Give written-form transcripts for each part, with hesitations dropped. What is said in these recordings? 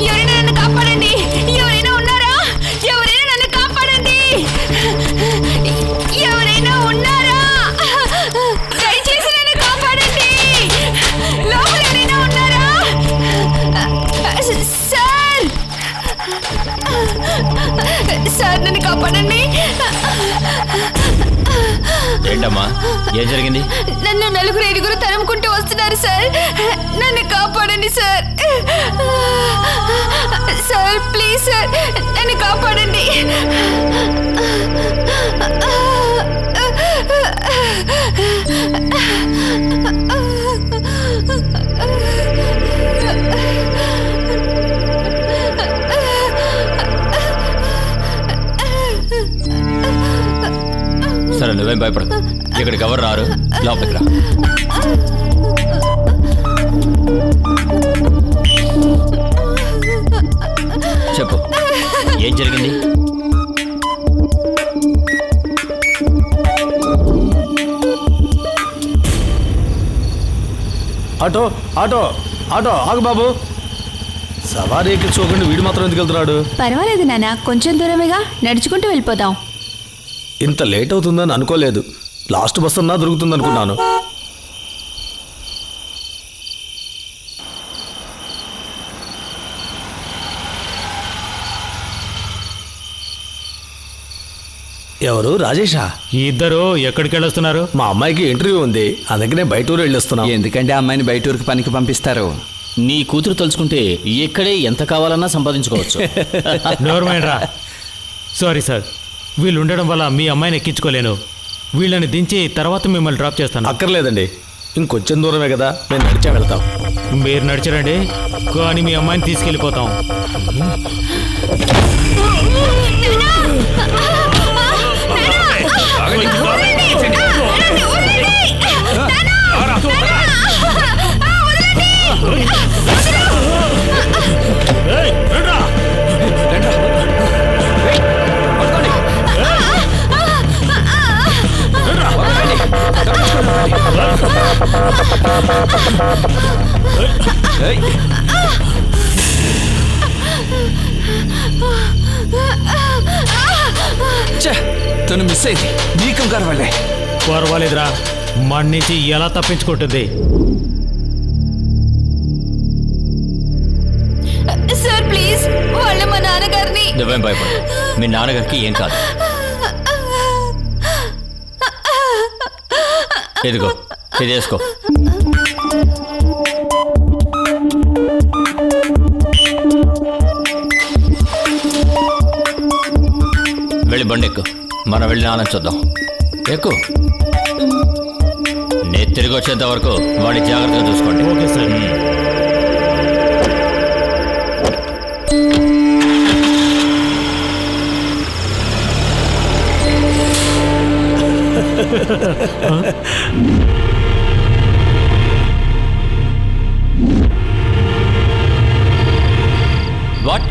ఎవరైనా నన్ను కాపాడండి, ఎవరైనా ఉన్నారా? ఎవరైనా నన్ను కాపాడండి, ఎవరైనా ఉన్నారా? దయచేసి నన్ను కాపాడండి, లోపల ఎవరైనా ఉన్నారా? సార్, సార్ నన్ను కాపాడండి. ఏంటమ్మా, ఏం జరిగింది? నన్ను 4-5 తరుముకుంటూ వస్తున్నారు సార్. నన్ను కాపాడండి సార్. సార్ ప్లీజ్ సార్, నన్ను కాపాడండి. సరే నువ్వేం భయపడదు, ఇక్కడికి ఎవరు రారు, లోపలికి రా. చెప్పు, ఏం జరిగింది? ఆటో ఆటో ఆటో ఆగు బాబు. సవారీ ఎక్కించుకోకుండా వీడు మాత్రం ఎందుకు వెళ్తున్నాడు? పర్వాలేదు నాన్న, కొంచెం దూరమేగా, నడుచుకుంటూ వెళ్ళిపోదాం. ఇంత లేట్ అవుతుందని అనుకోలేదు. లాస్ట్ బస్ అన్నా దొరుకుతుంది అనుకున్నాను. ఎవరు? రాజేషా? ఇద్దరు ఎక్కడికి వెళ్ళొస్తున్నారు? మా అమ్మాయికి ఇంటర్వ్యూ ఉంది, అందుకనే బయట ఊరు వెళ్ళొస్తున్నాం. ఎందుకంటే అమ్మాయిని బయట ఊరికి పనికి పంపిస్తారు. నీ కూతురు తలుచుకుంటే ఎక్కడే ఎంత కావాలన్నా సంపాదించుకోవచ్చు. నోర్మైండ్రా. సారీ సార్, వీళ్ళు ఉండడం వల్ల మీ అమ్మాయిని ఎక్కించుకోలేను. వీళ్ళని దించి తర్వాత మిమ్మల్ని డ్రాప్ చేస్తాను. అక్కర్లేదండి, ఇంకొంచెం దూరమే కదా, మేము నడిచా వెళ్తాం. మీరు నడిచారండి, కానీ మీ అమ్మాయిని తీసుకెళ్ళిపోతాం. తను మిస్ అయింది, నీ కంగారు వల్లే. పర్వాలేదురా, మన నుంచి ఎలా తప్పించుకుంటుంది? సార్ ప్లీజ్, వాళ్ళు మా నాన్నగారిని. నువ్వేం భయపడదు, మీ నాన్నగారికి ఏం కాదు. ఇదిగో ఇది వేసుకో. వెళ్ళి బండి ఎక్కు, మనం వెళ్ళి నాన్న చూద్దాం. ఎక్కు. నేను తిరిగి వచ్చేంత వరకు వాడిని జాగ్రత్తగా చూసుకోండి. Okay sir. వాట్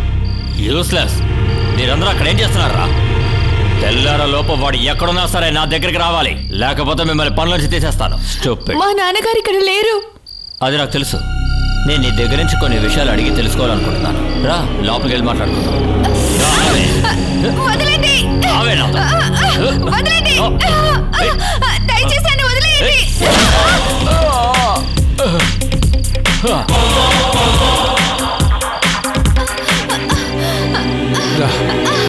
యూస్లెస్, మీరందరూ అక్కడ ఏం చేస్తున్నారా? తెల్లార లోపు వాడు ఎక్కడున్నా సరే నా దగ్గరికి రావాలి, లేకపోతే మిమ్మల్ని పనుల నుంచి తీసేస్తాను. స్టూపిడ్. మా నాన్నగారు ఇక్కడ లేరు. అది నాకు తెలుసు. నేను నీ దగ్గర నుంచి కొన్ని విషయాలు అడిగి తెలుసుకోవాలనుకుంటున్నాను. రా, లోపలికి వెళ్ళి మాట్లాడుకుందాం. వదలండి, వదలండి, దయచేసి నన్ను వదిలేయండి.